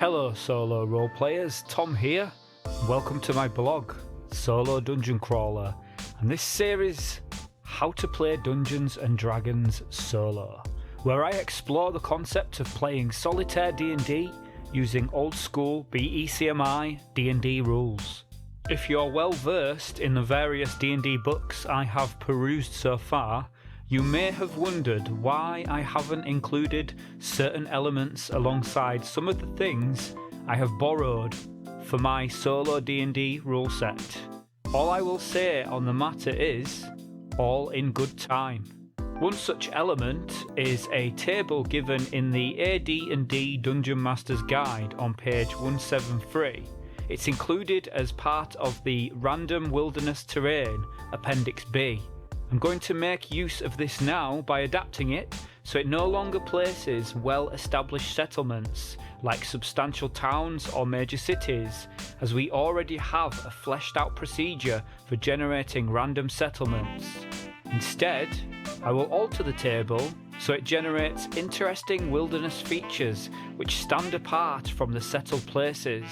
Hello solo roleplayers, Tom here. Welcome to my blog, Solo Dungeon Crawler, and this series, How to Play Dungeons and Dragons Solo, where I explore the concept of playing solitaire D&D using old school BECMI D&D rules. If you're well versed in the various D&D books I have perused so far, you may have wondered why I haven't included certain elements alongside some of the things I have borrowed for my solo D&D rule set. All I will say on the matter is, all in good time. One such element is a table given in the AD&D Dungeon Master's Guide on page 173. It's included as part of the Random Wilderness Terrain, Appendix B. I'm going to make use of this now by adapting it so it no longer places well-established settlements like substantial towns or major cities, as we already have a fleshed out procedure for generating random settlements. Instead, I will alter the table so it generates interesting wilderness features which stand apart from the settled places.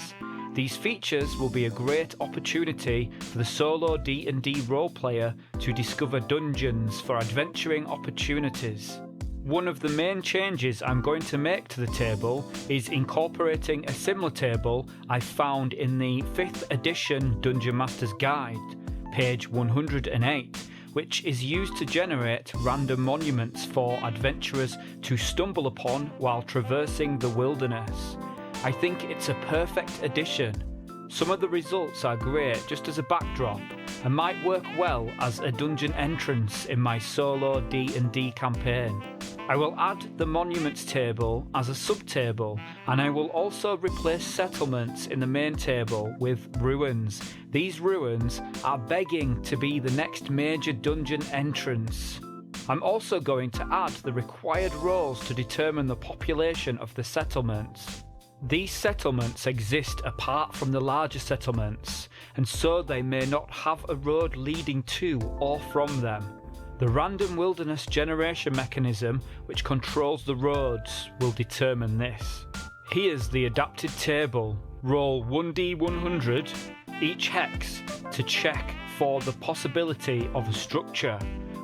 These features will be a great opportunity for the solo D&D role player to discover dungeons for adventuring opportunities. One of the main changes I'm going to make to the table is incorporating a similar table I found in the 5th edition Dungeon Master's Guide, page 108, which is used to generate random monuments for adventurers to stumble upon while traversing the wilderness. I think it's a perfect addition. Some of the results are great just as a backdrop and might work well as a dungeon entrance in my solo D&D campaign. I will add the monuments table as a subtable, and I will also replace settlements in the main table with ruins. These ruins are begging to be the next major dungeon entrance. I'm also going to add the required rolls to determine the population of the settlements. These settlements exist apart from the larger settlements, and so they may not have a road leading to or from them. The random wilderness generation mechanism which controls the roads will determine this. Here's the adapted table. Roll 1d100 each hex to check for the possibility of a structure.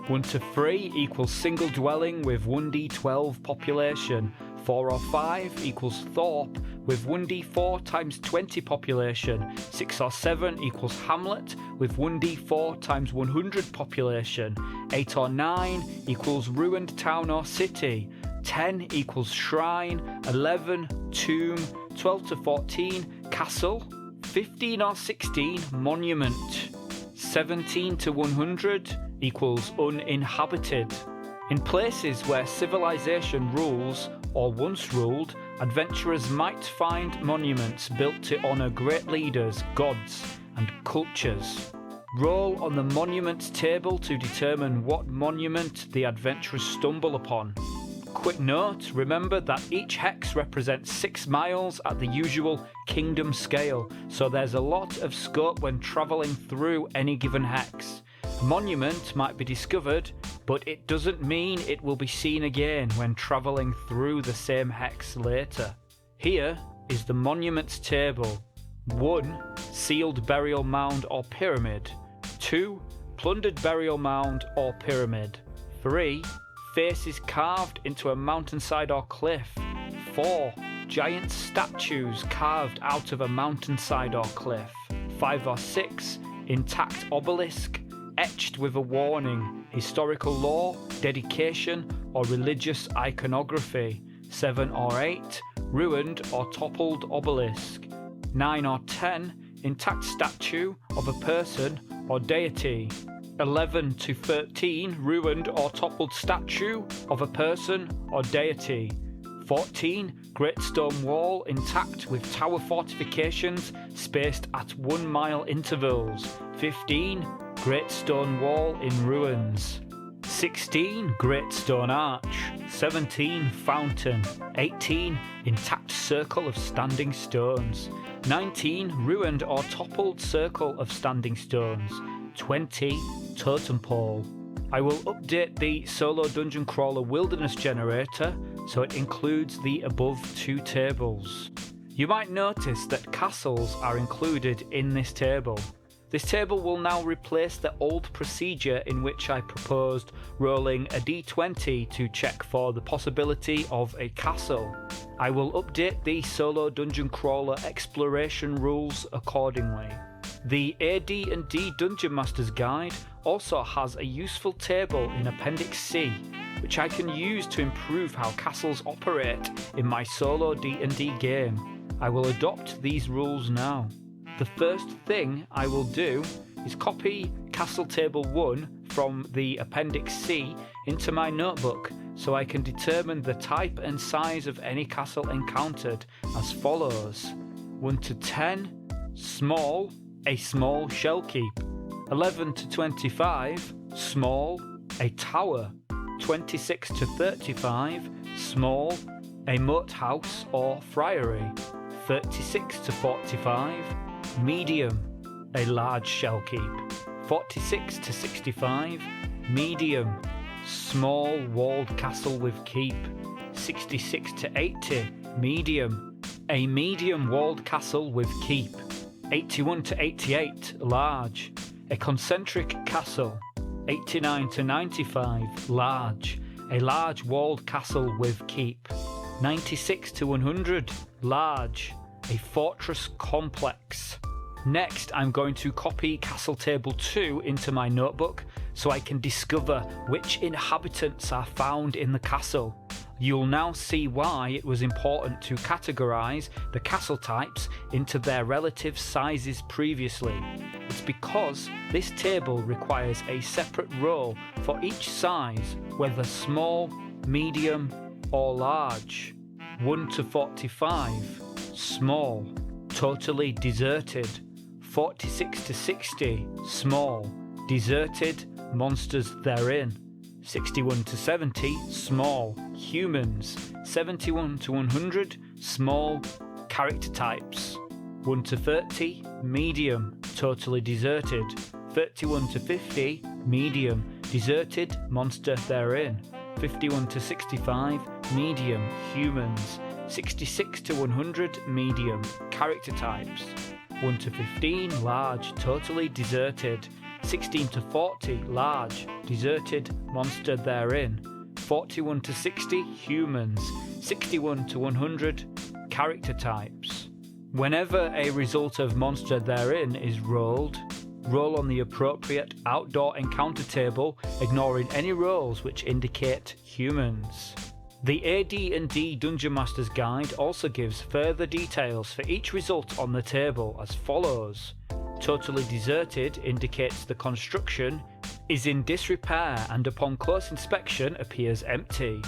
1 to 3 equals single dwelling with 1d12 population. 4 or 5 equals thorp with 1d4 times 20 population. 6 or 7 equals hamlet with 1d4 times 100 population. 8 or 9 equals ruined town or city. 10 equals shrine. 11 tomb. 12 to 14 castle. 15 or 16 monument. 17 to 100 equals uninhabited. In places where civilization rules or once ruled, adventurers might find monuments built to honour great leaders, gods and cultures. Roll on the monuments table to determine what monument the adventurers stumble upon. Quick note, remember that each hex represents 6 miles at the usual kingdom scale, so there's a lot of scope when travelling through any given hex. A monument might be discovered, but it doesn't mean it will be seen again when travelling through the same hex later. Here is the monuments table. 1. Sealed burial mound or pyramid. 2. Plundered burial mound or pyramid. 3. Faces carved into a mountainside or cliff. 4. Giant statues carved out of a mountainside or cliff. 5 or 6. Intact obelisk etched with a warning, historical lore, dedication or religious iconography. 7 or 8, ruined or toppled obelisk. 9 or 10, intact statue of a person or deity. 11 to 13, ruined or toppled statue of a person or deity. 14, great stone wall intact with tower fortifications spaced at 1 mile intervals. 15, great stone wall in ruins. 16, great stone arch. 17, fountain. 18, intact circle of standing stones. 19, ruined or toppled circle of standing stones. 20, totem pole. I will update the Solo Dungeon Crawler Wilderness Generator so it includes the above 2 tables. You might notice that castles are included in this table. This table will now replace the old procedure in which I proposed rolling a d20 to check for the possibility of a castle. I will update the solo dungeon crawler exploration rules accordingly. The AD&D Dungeon Master's Guide also has a useful table in Appendix C, which I can use to improve how castles operate in my solo D&D game. I will adopt these rules now. The first thing I will do is copy Castle Table 1 from the Appendix C into my notebook so I can determine the type and size of any castle encountered as follows. 1 to 10, small, a small shell keep. 11 to 25, small, a tower. 26 to 35, small, a moat house or friary. 36 to 45, medium, a large shell keep. 46 to 65, medium, small walled castle with keep. 66 to 80, medium, a medium walled castle with keep. 81 to 88, large, a concentric castle. 89 to 95, large, a large walled castle with keep. 96 to 100, large, a fortress complex. Next, I'm going to copy Castle Table 2 into my notebook so I can discover which inhabitants are found in the castle. You'll now see why it was important to categorise the castle types into their relative sizes previously. It's because this table requires a separate row for each size, whether small, medium or large. 1 to 45, small, totally deserted. 46 to 60, small, deserted, monsters therein. 61 to 70, small, humans. 71 to 100, small, character types. 1 to 30, medium, totally deserted. 31 to 50, medium, deserted, monster therein. 51 to 65, medium, humans. 66 to 100, medium, character types. 1 to 15, large, totally deserted. 16 to 40, large, deserted, monster therein. 41 to 60, humans. 61 to 100, character types. Whenever a result of monster therein is rolled, roll on the appropriate outdoor encounter table, ignoring any rolls which indicate humans. The AD&D Dungeon Master's Guide also gives further details for each result on the table as follows. Totally deserted indicates the construction is in disrepair and upon close inspection appears empty.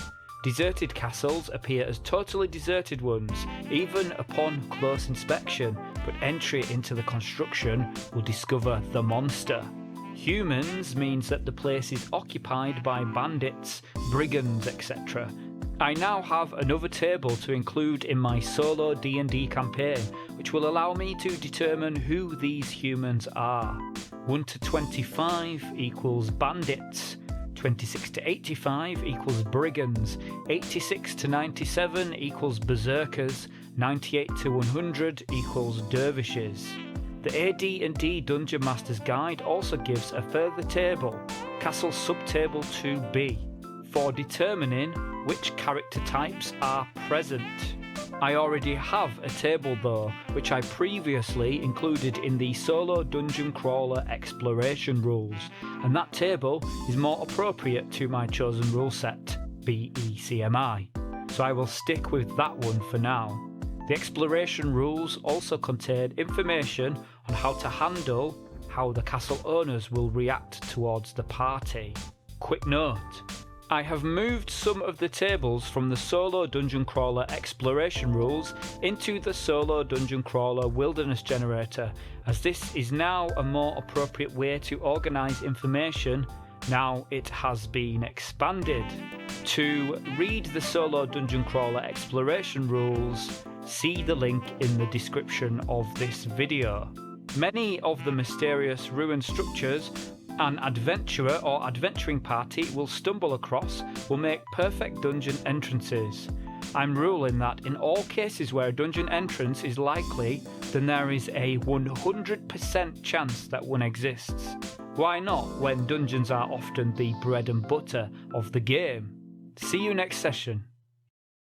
Deserted castles appear as totally deserted ones even upon close inspection, but entry into the construction will discover the monster. Humans means that the place is occupied by bandits, brigands, etc. I now have another table to include in my solo D&D campaign, which will allow me to determine who these humans are. 1 to 25 equals bandits, 26 to 85 equals brigands, 86 to 97 equals berserkers, 98 to 100 equals dervishes. The AD&D Dungeon Master's Guide also gives a further table, Castle Subtable 2B, for determining which character types are present. I already have a table though, which I previously included in the Solo Dungeon Crawler Exploration Rules, and that table is more appropriate to my chosen rule set, BECMI, so I will stick with that one for now. The Exploration Rules also contain information on how to handle how the castle owners will react towards the party. Quick note, I have moved some of the tables from the Solo Dungeon Crawler Exploration Rules into the Solo Dungeon Crawler Wilderness Generator, as this is now a more appropriate way to organise information now it has been expanded. To read the Solo Dungeon Crawler Exploration Rules, see the link in the description of this video. Many of the mysterious ruined structures an adventurer or adventuring party will stumble across will make perfect dungeon entrances. I'm ruling that in all cases where a dungeon entrance is likely, then there is a 100% chance that one exists. Why not, when dungeons are often the bread and butter of the game? See you next session.